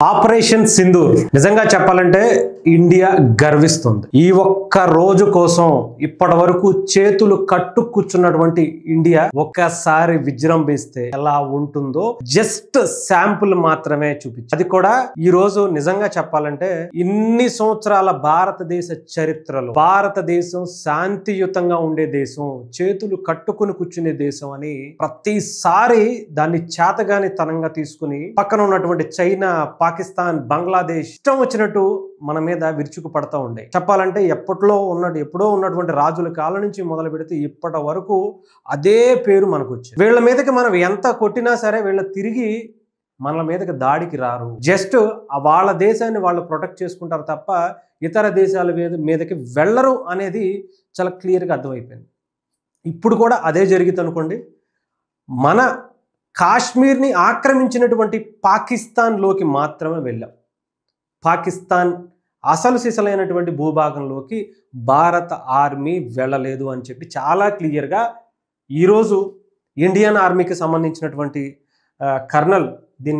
Operation Sindoor నిజంగా చెప్పాలంటే India గర్విస్తుంది. ఈ ఒక్క రోజు కోసం ఇప్పటి వరకు చేతులు కట్టు కూర్చున్నటువంటి ఇండియా ఒక్కసారి విజృంభిస్తే ఎలా ఉంటుందో జస్ట్ శాంపుల్ మాత్రమే చూపించి, అది కూడా ఈ రోజు నిజంగా చెప్పాలంటే ఇన్ని సంవత్సరాల భారతదేశ చరిత్రలో భారతదేశం శాంతియుతంగా ఉండే దేశం, చేతులు కట్టుకుని కూర్చునే దేశం అని ప్రతిసారి దాన్ని చేతగాని తనంగా తీసుకుని పక్కన ఉన్నటువంటి చైనా, పాకిస్తాన్, బంగ్లాదేశ్ ఇష్టం వచ్చినట్టు మన మీద విరుచుకు పడతా ఉండే. చెప్పాలంటే ఎప్పుడో ఉన్నటువంటి రాజుల కాలం నుంచి మొదలు పెడితే ఇప్పటి వరకు అదే పేరు మనకు వచ్చింది. వీళ్ళ మీదకి మనం ఎంత కొట్టినా సరే వీళ్ళ తిరిగి మన మీదకి దాడికి రారు. జస్ట్ వాళ్ళ దేశాన్ని వాళ్ళు ప్రొటెక్ట్ చేసుకుంటారు తప్ప ఇతర దేశాల మీదకి వెళ్ళరు అనేది చాలా క్లియర్గా అర్థమైపోయింది. ఇప్పుడు కూడా అదే జరిగింది అనుకోండి. మన కాశ్మీర్ని ఆక్రమించినటువంటి పాకిస్తాన్లోకి మాత్రమే వెళ్ళాం. పాకిస్తాన్ అసలు సిసలైనటువంటి భూభాగంలోకి భారత ఆర్మీ వెళ్ళలేదు అని చెప్పి చాలా క్లియర్గా ఈరోజు ఇండియన్ ఆర్మీకి సంబంధించినటువంటి కర్నల్ దీన్ని